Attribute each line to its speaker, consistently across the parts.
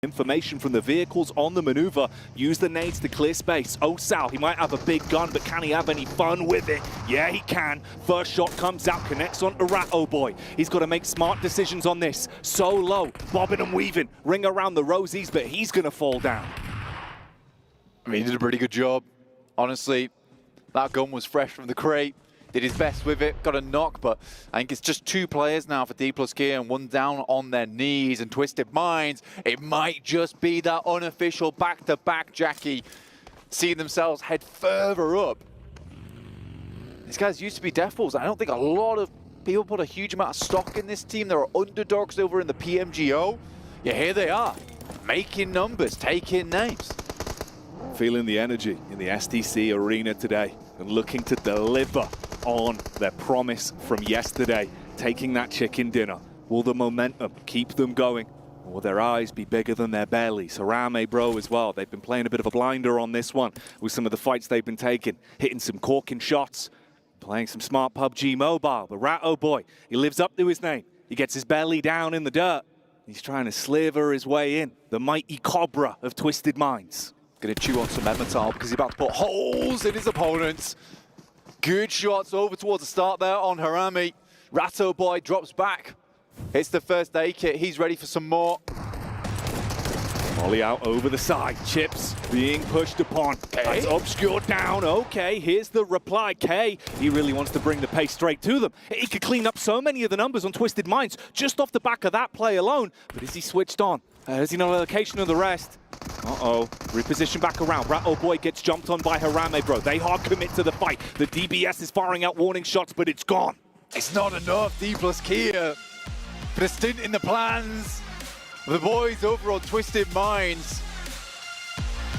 Speaker 1: information from the vehicles on the maneuver. Use the nades to clear space. Oh, Sal, he might have a big gun, but can he have any fun with it? Yeah, he can. First shot comes out, connects onto Rat, oh boy. He's got to make smart decisions on this. So low, bobbing and weaving. Ring around the rosies, but he's going to fall down.
Speaker 2: I mean, he did a pretty good job. Honestly, that gun was fresh from the crate. Did his best with it, got a knock, but I think it's just 2 players now for D+K and 1 down on their knees. And Twisted Minds, it might just be that unofficial back-to-back Jackie, seeing themselves head further up. These guys used to be Death Balls. I don't think a lot of people put a huge amount of stock in this team. There are underdogs over in the PMGO. Yeah, here they are, making numbers, taking names.
Speaker 1: Feeling the energy in the STC arena today and looking to deliver on their promise from yesterday, taking that chicken dinner. Will the momentum keep them going? Or will their eyes be bigger than their bellies? Harame, bro, as well. They've been playing a bit of a blinder on this one with some of the fights they've been taking, hitting some corking shots, playing some smart PUBG Mobile. But Rat, oh boy, he lives up to his name. He gets his belly down in the dirt. He's trying to sliver his way in. The mighty Cobra of Twisted Minds.
Speaker 2: Gonna chew on some Emmental because he's about to put holes in his opponents. Good shots over towards the start there on Harame. Ratto Boy drops back. Hits the first aid kit. He's ready for some more.
Speaker 1: Volley out over the side. Chips being pushed upon. That's obscured down. Okay, here's the reply. K, he really wants to bring the pace straight to them. He could clean up so many of the numbers on Twisted Minds just off the back of that play alone. But is he switched on? Has he no allocation of the rest? Uh-oh, reposition back around. Rat, oh boy, gets jumped on by Harame, bro. They hard commit to the fight. The DBS is firing out warning shots, but it's gone.
Speaker 2: It's not enough, D+K for the stint in the plans. The boys over on Twisted Minds.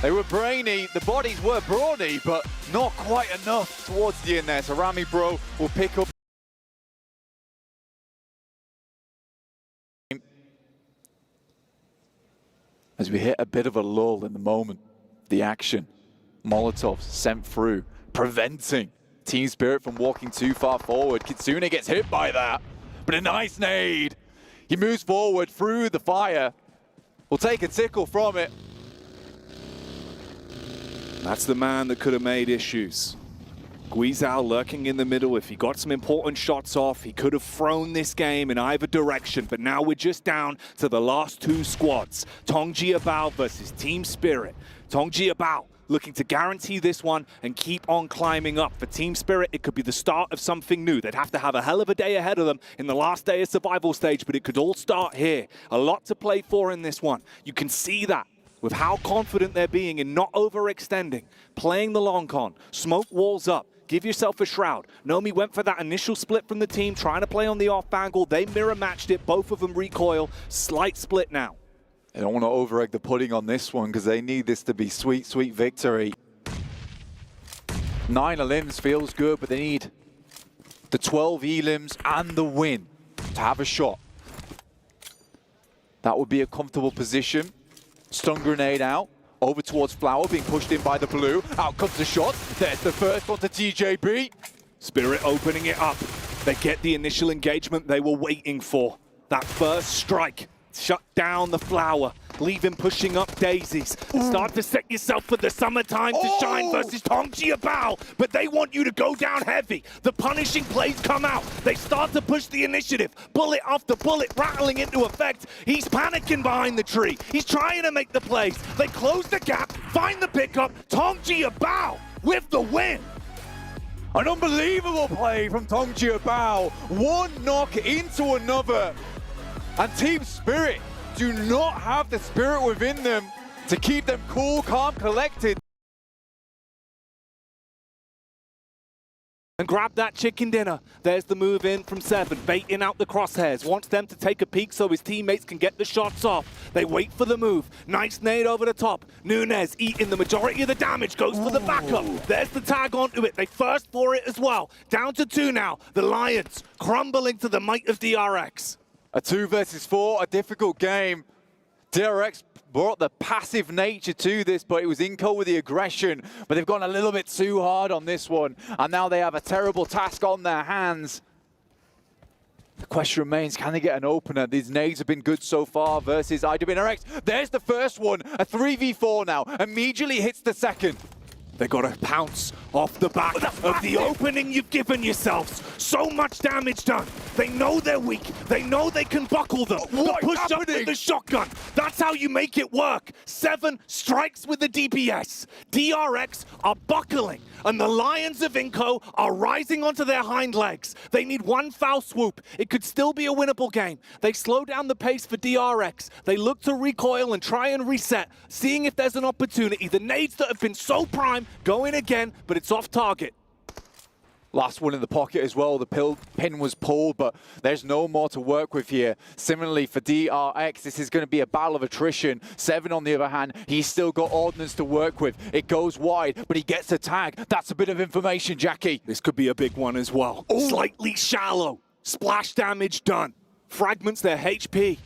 Speaker 2: They were brainy, the bodies were brawny, but not quite enough towards the end there. So Rami, bro, will pick up. As we hit a bit of a lull in the moment, the action, Molotovs sent through, preventing Team Spirit from walking too far forward. Kitsune gets hit by that, but a nice nade. He moves forward through the fire. We'll take a tickle from it.
Speaker 1: That's the man that could have made issues. Guizhou lurking in the middle. If he got some important shots off, he could have thrown this game in either direction. But now we're just down to the last 2 squads. Tongjiabao versus Team Spirit. Tongjiabao looking to guarantee this one and keep on climbing up. For Team Spirit, it could be the start of something new. They'd have to have a hell of a day ahead of them in the last day of survival stage, but it could all start here. A lot to play for in this one. You can see that with how confident they're being in not overextending, playing the long con, smoke walls up. Give yourself a shroud. Nomi went for that initial split from the team, trying to play on the off angle. They mirror matched it. Both of them recoil. Slight split now.
Speaker 2: They don't want to over-egg the pudding on this one because they need this to be sweet, sweet victory. 9 elims feels good, but they need the 12 elims and the win to have a shot. That would be a comfortable position. Stun grenade out. Over towards Flower, being pushed in by the blue. Out comes the shot. There's the first one to TJB.
Speaker 1: Spirit opening it up. They get the initial engagement they were waiting for. That first strike. Shut down the Flower. Leave him pushing up daisies. Start to set yourself for the summertime to shine versus Tongjiabao. But they want you to go down heavy. The punishing plays come out. They start to push the initiative. Bullet after bullet rattling into effect. He's panicking behind the tree. He's trying to make the plays. They close the gap, find the pickup. Tongjiabao with the win.
Speaker 2: An unbelievable play from Tongjiabao. One knock into another. And Team Spirit do not have the spirit within them to keep them cool, calm, collected.
Speaker 1: And grab that chicken dinner. There's the move in from 7, baiting out the crosshairs. Wants them to take a peek so his teammates can get the shots off. They wait for the move. Nice nade over the top. Nunez eating the majority of the damage, goes for the backup. There's the tag onto it. They first for it as well. Down to 2 now. The Lions crumbling to the might of DRX.
Speaker 2: A 2 versus 4, a difficult game. DRX brought the passive nature to this, but it was Inco with the aggression. But they've gone a little bit too hard on this one. And now they have a terrible task on their hands. The question remains, can they get an opener? These nades have been good so far versus IWNRX. There's the first one, a 3v4 now. Immediately hits the second.
Speaker 1: They got to pounce off the back of the opening you've given yourselves. So much damage done. They know they're weak. They know they can buckle them.
Speaker 2: What's
Speaker 1: Push up
Speaker 2: happening?
Speaker 1: with the shotgun. That's how you make it work. 7 strikes with the DPS. DRX are buckling, and the Lions of Inco are rising onto their hind legs. They need one foul swoop. It could still be a winnable game. They slow down the pace for DRX. They look to recoil and try and reset, seeing if there's an opportunity. The nades that have been so prime go in again, but it's off target.
Speaker 2: Last one in the pocket as well. The pin was pulled, but there's no more to work with here. Similarly for DRX, this is going to be a battle of attrition. 7 on the other hand, he's still got ordnance to work with. It goes wide, but he gets a tag. That's a bit of information, Jackie.
Speaker 1: This could be a big one as well. Ooh. Slightly shallow. Splash damage done. Fragments their HP.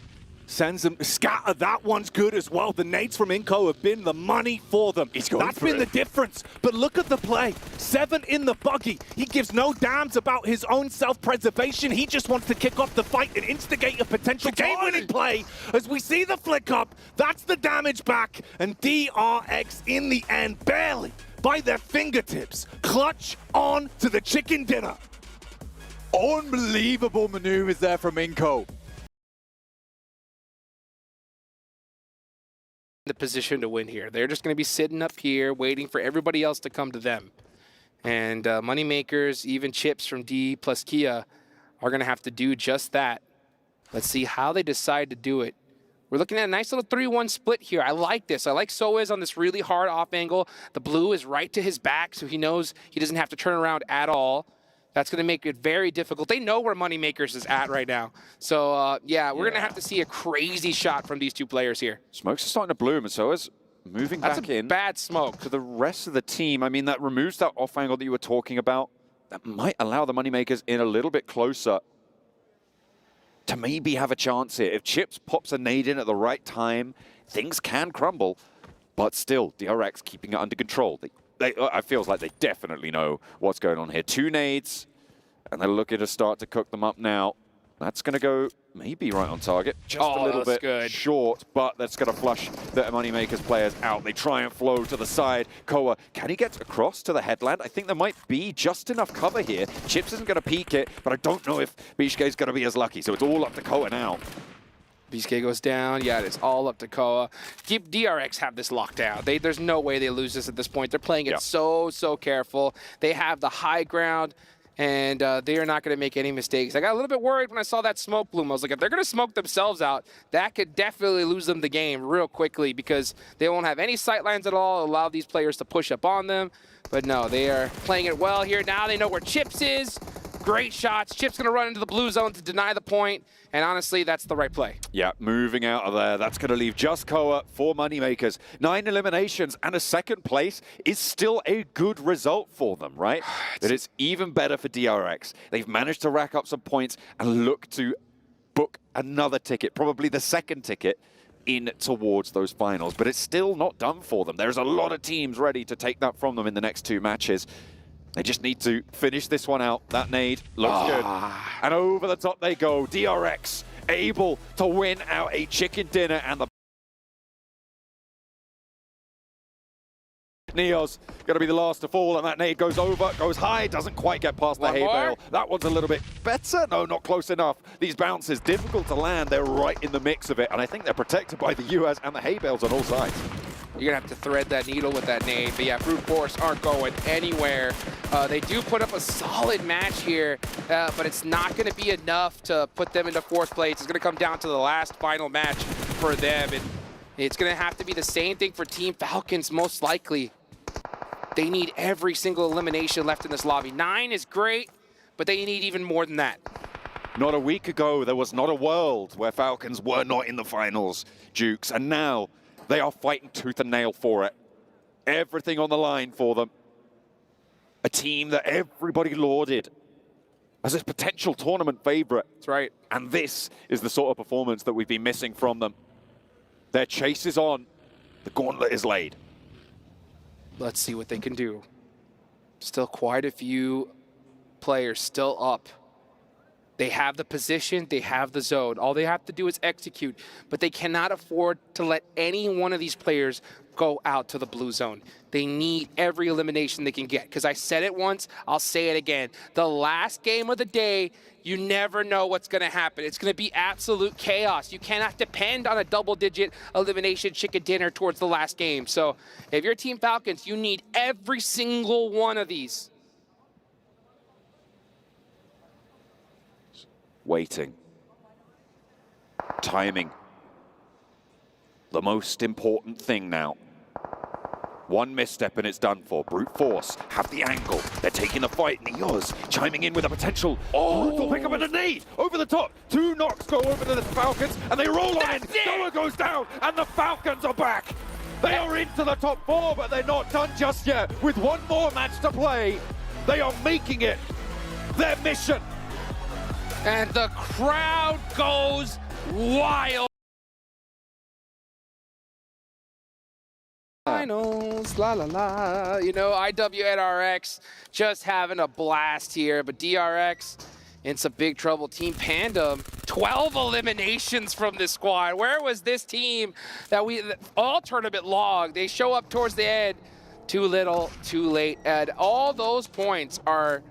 Speaker 1: Sends them scatter. That one's good as well. The nades from Inco have been the money for them. That's been the difference. But look at the play. 7 in the buggy. He gives no damns about his own self-preservation. He just wants to kick off the fight and instigate a potential game-winning play. As we see the flick up, that's the damage back. And DRX in the end, barely by their fingertips, clutch on to the chicken dinner.
Speaker 2: Unbelievable maneuvers there from Inco.
Speaker 3: The position to win here. They're just going to be sitting up here waiting for everybody else to come to them. And moneymakers, even chips from D plus Kia, are going to have to do just that. Let's see how they decide to do it. We're looking at a nice little 3-1 split here. I like this. I like Soez on this really hard off angle. The blue is right to his back, so he knows he doesn't have to turn around at all. That's going to make it very difficult. They know where Moneymakers is at right now. So, yeah, we're going to have to see a crazy shot from these two players here.
Speaker 4: Smoke's starting to bloom, and so is moving back in.
Speaker 3: That's a bad smoke.
Speaker 4: To the rest of the team. I mean, that removes that off angle that you were talking about. That might allow the Moneymakers in a little bit closer to maybe have a chance here. If Chips pops a nade in at the right time, things can crumble. But still, DRX keeping it under control. It feels like they definitely know what's going on here. 2 nades, and they're looking to start to cook them up now. That's going to go maybe right on target. Just a little bit short, but that's going to flush the Moneymakers players out. They try and flow to the side. Koa, can he get across to the headland? I think there might be just enough cover here. Chips isn't going to peek it, but I don't know if Bishke is going to be as lucky. So it's all up to Koa now.
Speaker 3: BSK goes down. Yeah, it's all up to Koa. DRX have this locked down. There's no way they lose this at this point. They're playing it so careful. They have the high ground, and they are not going to make any mistakes. I got a little bit worried when I saw that smoke bloom. I was like, if they're going to smoke themselves out, that could definitely lose them the game real quickly because they won't have any sight lines at all, allow these players to push up on them. But no, they are playing it well here. Now they know where Chips is. Great shots. Chip's going to run into the blue zone to deny the point. And honestly, that's the right play.
Speaker 4: Yeah, moving out of there. That's going to leave just Koa for Moneymakers. 9 eliminations and a second place is still a good result for them, right? But it's even better for DRX. They've managed to rack up some points and look to book another ticket, probably the second ticket, in towards those finals. But it's still not done for them. There's a lot of teams ready to take that from them in the next 2 matches. They just need to finish this one out. That nade looks good. And over the top they go. DRX able to win out a chicken dinner, and the Neo's going to be the last to fall, and that nade goes over, goes high, doesn't quite get past the hay bale. That one's a little bit better. No, not close enough. These bounces, difficult to land. They're right in the mix of it, and I think they're protected by the US and the hay bales on all sides.
Speaker 3: You're going to have to thread that needle with that nade. But yeah, Brute Force aren't going anywhere. They do put up a solid match here, but it's not going to be enough to put them into 4th place. It's going to come down to the last final match for them. And it's going to have to be the same thing for Team Falcons, most likely. They need every single elimination left in this lobby. 9 is great, but they need even more than that.
Speaker 4: Not a week ago, there was not a world where Falcons were not in the finals, Dukes. And now they are fighting tooth and nail for it. Everything on the line for them. A team that everybody lauded as a potential tournament favorite.
Speaker 3: That's right.
Speaker 4: And this is the sort of performance that we've been missing from them. Their chase is on. The gauntlet is laid.
Speaker 3: Let's see what they can do. Still quite a few players still up. They have the position, they have the zone. All they have to do is execute, but they cannot afford to let any one of these players go out to the blue zone. They need every elimination they can get, because I said it once, I'll say it again. The last game of the day, you never know what's going to happen. It's going to be absolute chaos. You cannot depend on a double-digit elimination chicken dinner towards the last game. So if you're Team Falcons, you need every single one of these.
Speaker 4: Waiting. Timing. The most important thing now. One misstep and it's done for. Brute Force have the angle. They're taking the fight. Neos chiming in with a potential. Oh, they'll pick up a nade over the top. 2 knocks go over to the Falcons and they roll on in. Noah goes down and the Falcons are back. They are into the top 4, but they're not done just yet. With one more match to play, they are making it their mission.
Speaker 3: And the crowd goes wild. Finals, la la la. You know, IWNRX just having a blast here, but DRX in some big trouble. Team Pandem, 12 eliminations from this squad. Where was this team that all tournament long? They show up towards the end. Too little, too late. And all those points are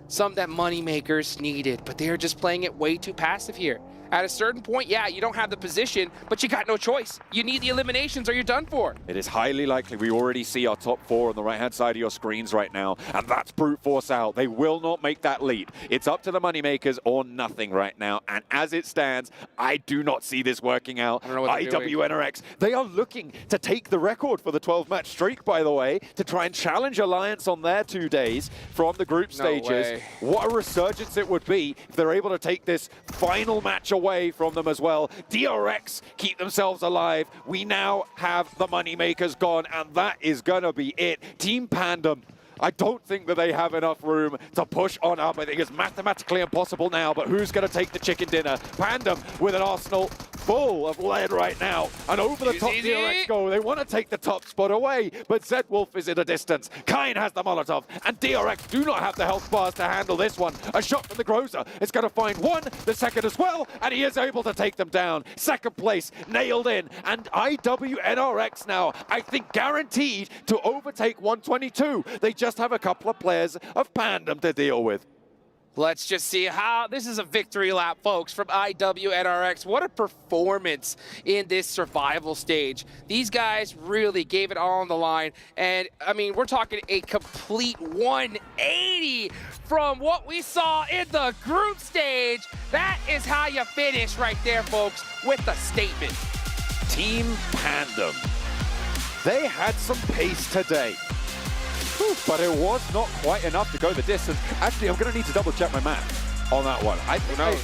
Speaker 3: some that moneymakers needed, but they're just playing it way too passive here. At a certain point, yeah, you don't have the position, but you got no choice. You need the eliminations or you're done for.
Speaker 4: It is highly likely we already see our top 4 on the right-hand side of your screens right now, and that's Brute Force out. They will not make that leap. It's up to the moneymakers or nothing right now, and as it stands, I do not see this working out.
Speaker 3: I don't know what they're doing.
Speaker 4: IWNRX, they are looking to take the record for the 12-match streak, by the way, to try and challenge Alliance on their 2 days from the group stages.
Speaker 3: Way.
Speaker 4: What a resurgence it would be if they're able to take this final match away from them as well. DRX keep themselves alive. We now have the moneymakers gone, and that is gonna be it. Team Pandem, I don't think that they have enough room to push on up. I think it's mathematically impossible now, but who's going to take the chicken dinner? Pandem with an arsenal full of lead right now. And over the top DRX go. They want to take the top spot away, but Zedwolf is in a distance. Kain has the Molotov, and DRX do not have the health bars to handle this one. A shot from the Groza. It's going to find one, the second as well, and he is able to take them down. Second place, nailed in. And IWNRX now, I think, guaranteed to overtake 122. They just have a couple of players of Pandem to deal with.
Speaker 3: Let's just see how this is a victory lap, folks, from IWNRX. What a performance in this survival stage. These guys really gave it all on the line. And I mean, we're talking a complete 180 from what we saw in the group stage. That is how you finish right there, folks, with a statement.
Speaker 4: Team Pandem. They had some pace today. But it was not quite enough to go the distance. Actually, I'm going to need to double check my math on that one. I think